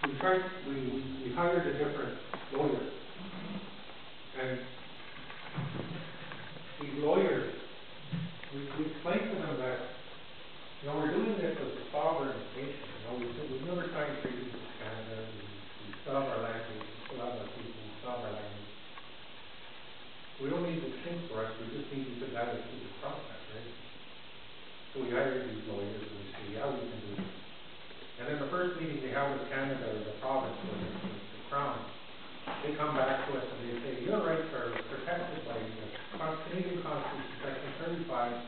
we hired a different lawyer. And these lawyers, we explained to them that, we're doing this as a sovereign nation. We've never signed treaties with Canada. We still have our language, we still have our people, we still have our language. We don't need to think for us, we just need you to guide us through this process, right? So we hired these lawyers and we say, yeah, we can do this. And then the first meeting they have with Canada or the province or the Crown, they come back to us and they say, your rights are protected by the Canadian Constitution, Section 35,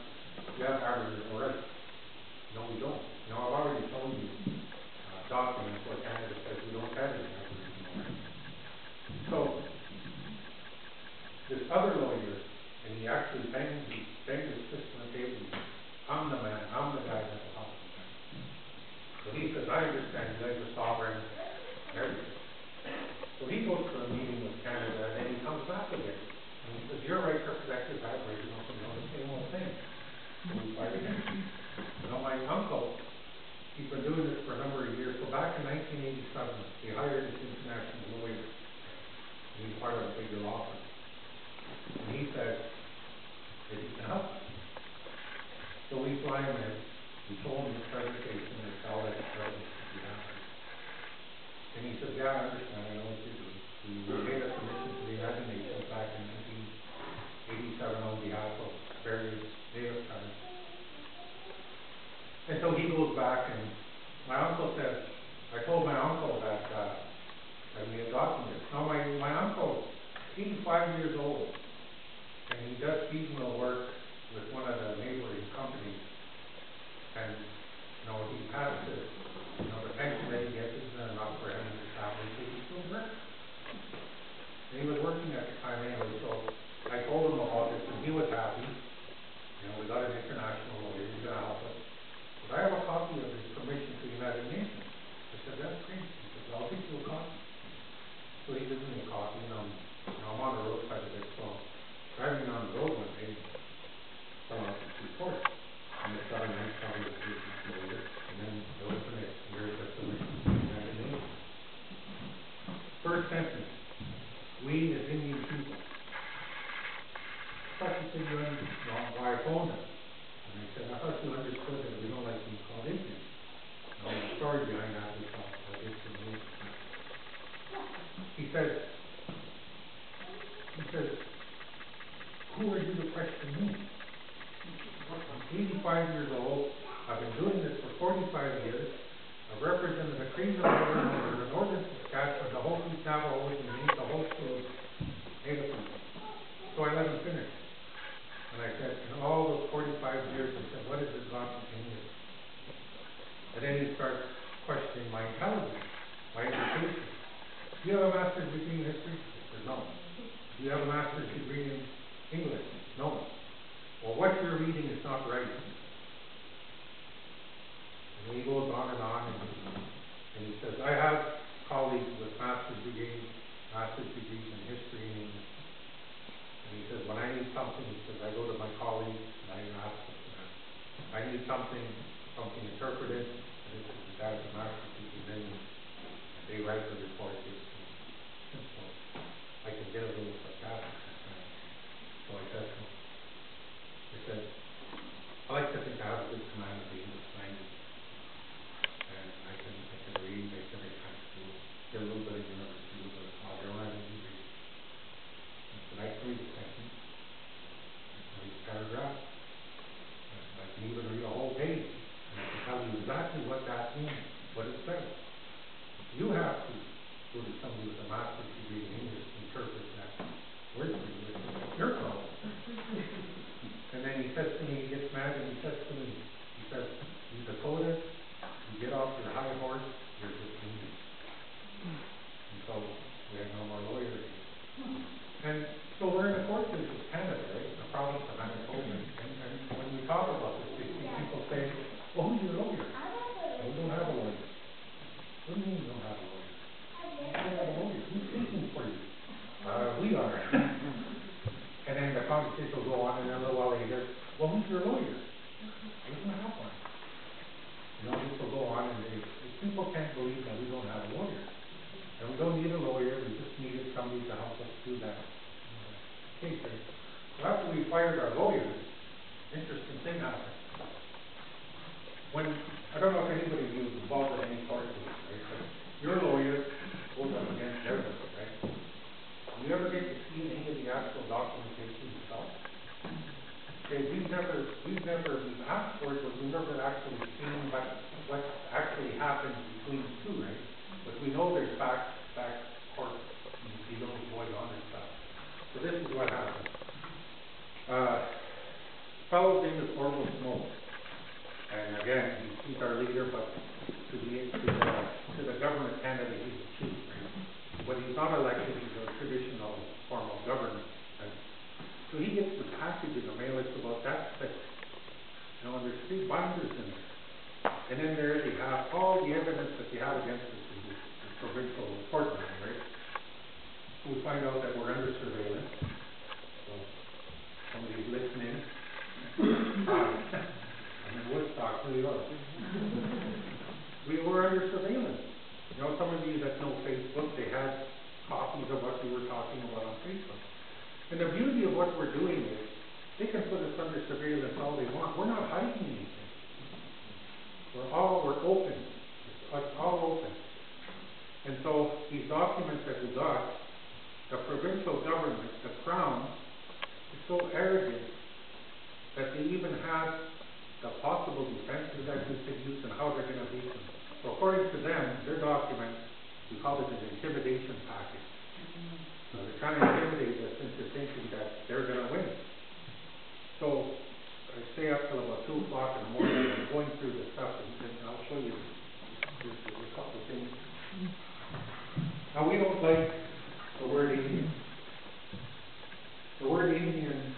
you have aboriginal rights. No, we don't. I've already shown you documents where Canada says we don't have any aboriginal rights. So, this other lawyer, and he actually banged his fist on the table. I'm the man, I'm the guy that will help you. So he says, I understand you guys are sovereign, everything. So he goes to a meeting with Canada, and then he comes back again. And he says, your rights are protected by Aboriginal, so the same old thing. So we fight again. My uncle, he's been doing this for a number of years. So back in 1987, they hired this international lawyer. And he's part of a bigger law firm. And he said that he can help us. So we fly him in. We told him his presentation and tell that evidence that we have. And he says, yeah, I understand. I know what you're doing. We made a submission to the United Nations back in 1987 on behalf of various Native tribes. And so he goes back, and my uncle says, I told my uncle that we had gotten this. Now, my uncle, 85 years old, and he does seasonal work with one of the neighboring companies. And, he has to, the pension that he gets isn't enough for him and his family, so he's still working. And he was working at the time anyway, so I told him about this, and he was happy. We got an international lawyer, he's going to help us. But I have a copy of his permission to the United Nations. I said, that's great. He said, I'll give you a copy. So he gives me a copy, and I'm on the road quite a bit, so driving on the road one day, fell off this report. And I saw a nice copy of his lawyer, and then I opened it, and there's the permission to the United Nations. First sentence, we as Indian people. I thought you said you understood, why I phoned him. And I said, I thought you understood that we don't like being called Indian. Now, the story behind that is I'll get to know. He says, who are you to question me? I'm 85 years old. I've been doing this for 45 years. I've represented the Crees of the Northern Saskatchewan, the whole Navajo, and the whole school of Native people. So I let him finish. And I said, in all those 45 years, I said, what has it got to English? And then he starts questioning my intelligence, my education. Do you have a master's degree in history? I said, no. Do you have a master's degree in English? No. Well, what you're reading is not right. And he goes on, and he says, I have colleagues with master's degrees in history and English. And he says, when I need something, he says, I go to my colleagues and I ask them for that. I need something interpreted, and this is the guy's master's degree in English. And they write the report, give it to me. So I can get a little sarcastic sometimes. So I said to him, I like to think I have a good command of the English language. And I can read, I can school, get a little bit of university, a little bit of college. I don't have any degree. I said, I can read a sentence. I can read a paragraph. I said, I can even read a whole page. And I can tell you exactly what that means, what it says. If you have to go to somebody with a master's degree in English to interpret that word for you, it's your problem. And then he says to me, he gets mad and he says to me, you Dakota, you get off your high horse, you're just Indian. And so we have no more lawyers. And so we're in a court case with Canada, right? The province of Manitoba. And when we talk about this, we see people say, well, who's your lawyer? We don't have a lawyer. What do you mean you don't have a lawyer? You don't have a lawyer. Who's don't need a lawyer, we just needed somebody to help us do that case. So after we fired our lawyers, interesting thing happened. When, I don't know if anybody of you is involved in any court case, right? But your lawyer goes up against everybody, right? Do you ever get to see any of the actual documentation yourself? Okay, we've asked for it, but we've never actually seen what actually happened between the two, right? But we know there's back court deals going on and stuff. So this is what happened. Fellow's name is Orville Smoke. And again, he's our leader, but to the government candidate, he's the chief, right? When he's not elected, he's a traditional form of government. Right? So he gets the package in the mail, it's about that thick. You know, and there's 3 binders in there. And then there they have all the evidence that they have against us in the provincial court room, right? So we find out that we're under surveillance. So somebody's listening. I'm in Woodstock, New York. We were under surveillance. You know, some of you that know Facebook, they had copies of what we were talking about on Facebook. And the beauty of what we're doing is, they can put us under surveillance all they want. We're not hiding anything. We're open. It's all open. And so these documents that we got, the provincial government, the Crown, is so arrogant that they even have the possible defenses that we could use and how they're going to beat them. So according to them, their document, we call it an intimidation package. So they're trying to intimidate us into thinking that they're going to win. So I stay up till about 2 o'clock in the morning and I'm going through the stuff and I'll show you a couple of things. Now we don't like the word Indian. The word Indian,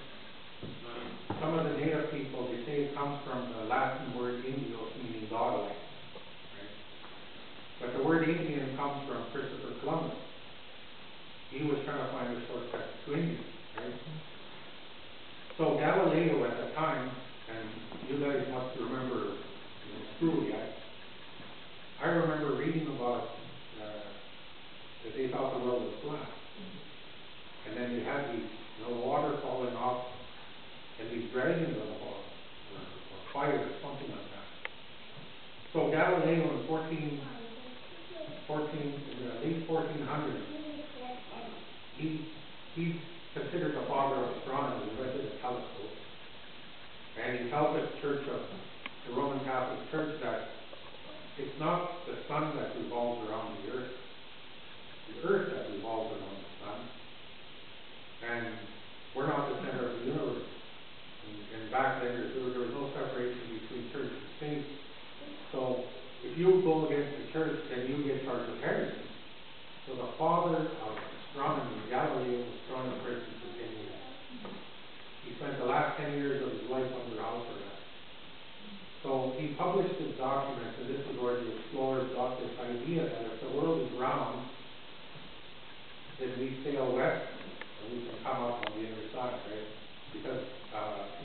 some of the native people, they say it comes from the Latin word Indios, meaning godlike. Right? But the word Indian comes from Christopher Columbus. He was trying to find a shortcut to India. Right? So Galileo at the time, and you guys must remember in school yet, I remember reading about that they thought the world was flat. And then they had these water falling off and these dragons on the bottom, or fire, or something like that. So Galileo in in the late 1400s, he's considered the father of astronomy. He invented a telescope. And he tells the Church of the Roman Catholic Church that it's not the sun that revolves around the earth that revolves around the sun. And we're not the center of the universe. And back then, there was no separation between church and state. So if you go against the church, then you get charged with heresy. So the father of astronomy, Galileo, was thrown in prison for 10 years. He spent the last 10 years of his life under house arrest. So he published his documents, and this is where the explorers got this idea that if the world is round, then we sail west, and we can come up on the other side, right? Because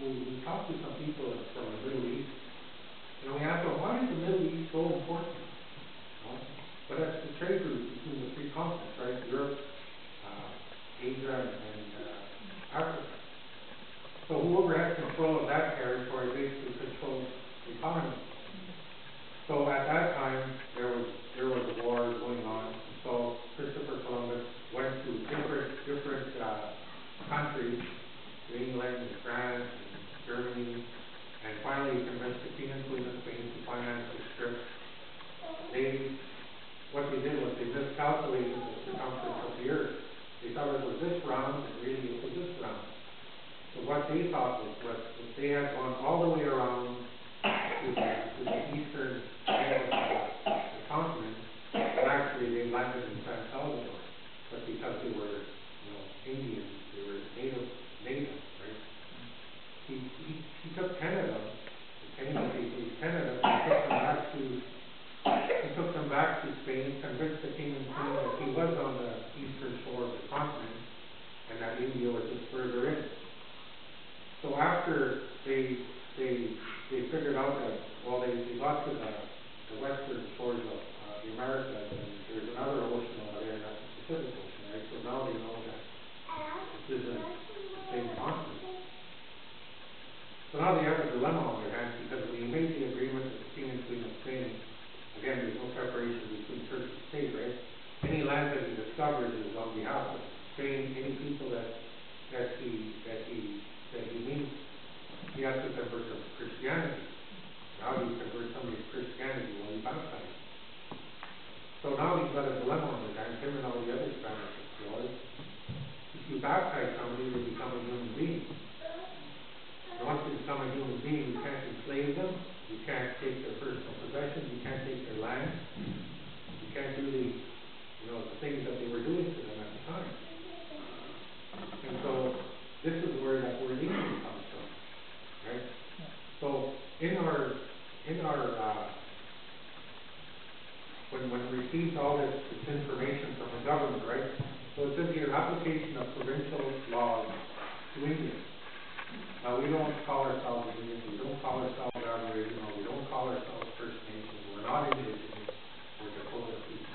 we talked to some people from the Middle East, and we asked them, why is the Middle East so important? But that's the trade route between the 3 continents, right? Europe, Asia, and Africa. So whoever has control of that territory basically controls the economy. So at that time, there was a war going on. So Christopher Columbus went to different countries, to England, and France, and Germany, and finally he convinced the King and Queen of Spain to finance the trip. What they did was they miscalculated the circumference of the earth. They thought it was this round, and really it was this round. So what they thought was if they had gone all the way around to the eastern end of the continent, and actually they landed in San Salvador. But because they were, Indians, they were native, right? He took 10 of them, the Canadian people, 10 of them, he took them back to Spain, convinced the King and Queen that he was on the eastern shore of the continent, and that India was just further in. So after they figured out that, they got to the western shores of the Americas, and there's another ocean over there, and that's discovered is on behalf of saying any people that he meets, he has to convert them to Christianity. How do you convert somebody to Christianity when you baptize? So now he's got a dilemma on his hands, him and all the other Spanish explorers. If you baptize somebody, they become a human being. And once they become a human being, you can't enslave them, you can't take their personal possessions, you can't take their land, you can't do the things that they were doing to them at the time. And so this is where that word Indian comes from, right? So when we received all this information from the government, right? So it says here, application of provincial laws to Indians. Now, we don't call ourselves Indians, we don't call ourselves Aboriginal, we don't call ourselves First Nations, we're not Indigenous, we're Dakota people.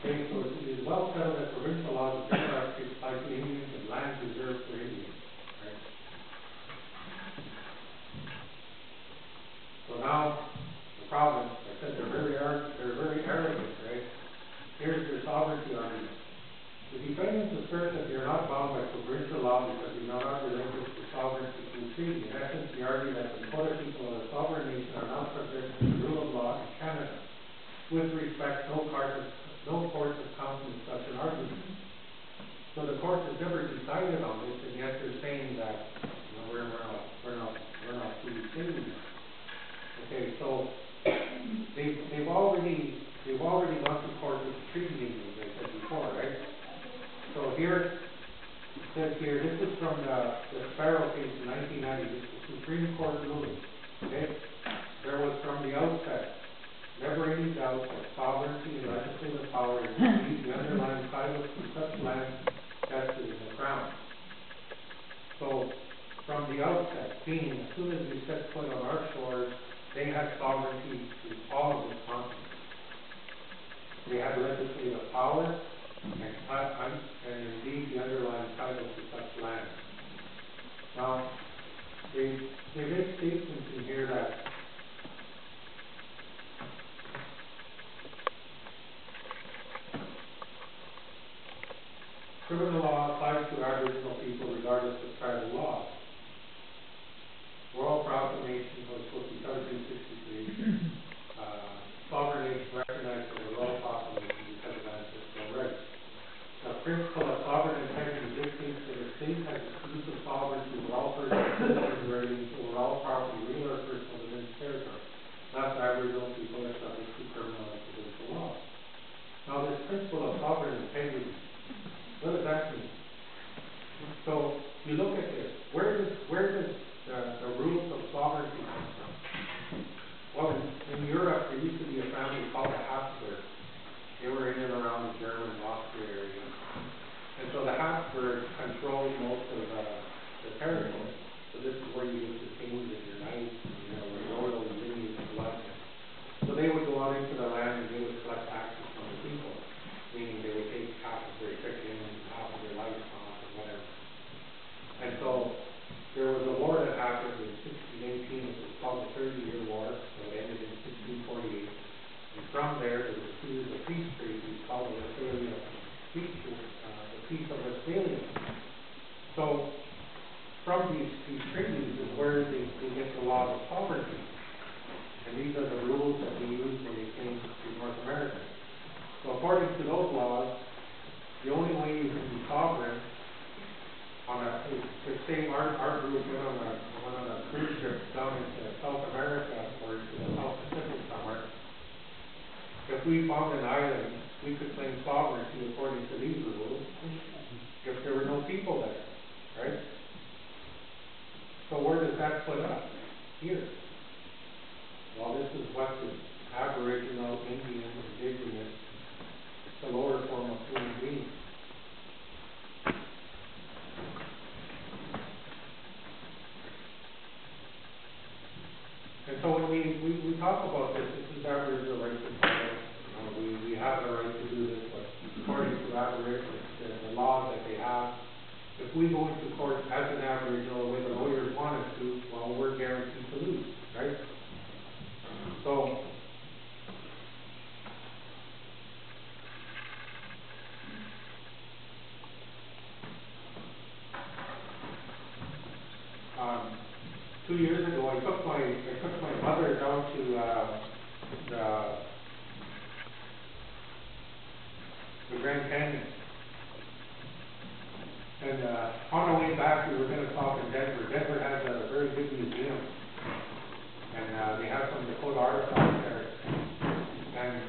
Okay, so it is well settled that provincial laws of general apply to Indians and lands reserved for Indians, right? So now, the province, I said they're very arrogant, right? Here's their sovereignty argument. The defendants assert that they are not bound by provincial law because they do not relinquish the sovereignty through treaty. In essence, they argue that the Dakota people of a sovereign nation are not subject to the rule of law in Canada. With respect, no courts have countenanced such an argument. So the court has never decided on this, and yet they're saying that we're not truly stating that. Okay, so they've already gone to court with the treaty Indians, I said before, right? So here, it says here, this is from the Sparrow case in 1990, this is the Supreme Court ruling, okay? There was from the outset never any doubt that sovereignty and legislative power is indeed the underlying titles to such land vested in the Crown. So, from the outset, meaning as soon as they set foot on our shores, they had sovereignty to all of this continent. They had legislative power, and indeed the underlying title to such land. Now, they make statements in here that criminal law applies to Aboriginal people regardless of tribal laws. Royal Proclamation was supposed to be 1763. Sovereign nation recognized by the Royal Proclamation because of ancestral rights. The principle of sovereign integrity dictates that a state has exclusive sovereignty over all personal citizens' ratings over all property, real or personal, within its territory. Thus, Aboriginal people are subject to criminal and provincial law. Now, this principle of sovereign integrity, what does that mean? So, you look at this. Where does the rules of sovereignty come from? Well, in Europe, there used to be a family called the Habsburgs. They were in and around the German, Austria area. And so the Habsburgs controlled most of the territory. So this is where you get your kings and your knights and, the royal lineage and blood. So they would go out into the land and they would collect taxes from the people, meaning they would take half of their chickens, half of their livestock, or whatever. And so there was a war that happened in 1618, which was called the 30-Year War, so it ended in 1648. And from there was a series of peace treaties called the Peace of Westphalia. So from these treaties is where they get the laws of sovereignty. And these are the rules that they used when they came to North America. So according to those laws, the only way you can be sovereign say our group went on a cruise trip down into South America or into the South Pacific somewhere. If we found an island, we could claim sovereignty according to these rules if there were no people there, right? So where does that put us? Here. Well, this is what the Aboriginal, Indian, Indigenous, the lower form of human beings. And so when we talk about this is Aboriginal rights and title. We have the right to do this, but according to Aboriginal, the laws that they have, if we go into court as an Aboriginal the way the lawyers want us to, well, we're guaranteed to lose, right? So 2 years ago, I took my mother down to, the Grand Canyon. And, on our way back, we were gonna stop in Denver. Denver has a very big museum. And, they have some Dakota artifacts there. And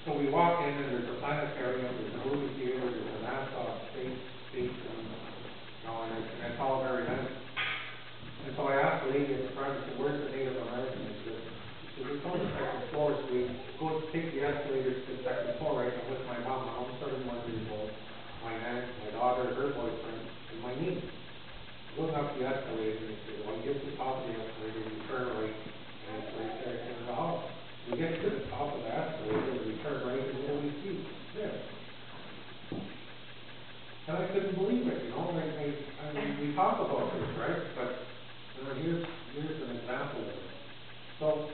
so we walk in, and there's a planetarium, there's a movie theater, there's a NASA space station, you know, and it's all very nice. And so I asked the lady at the front, I said, where's the Native American? She said, it's on the second floor, so we go take the escalators to the second floor, right? I'm with my mom. My mom's 31 years old, my aunt, my daughter, her boyfriend, and my niece. Going up the escalator, and they said, well, you get to the top of the escalator, you turn right, and it's right there in the house. We get to the top of the escalator, we turn right, and what do we see? This. And I couldn't believe it, you know, I mean, we talk about this, right? But, you know, here's an example of it. So,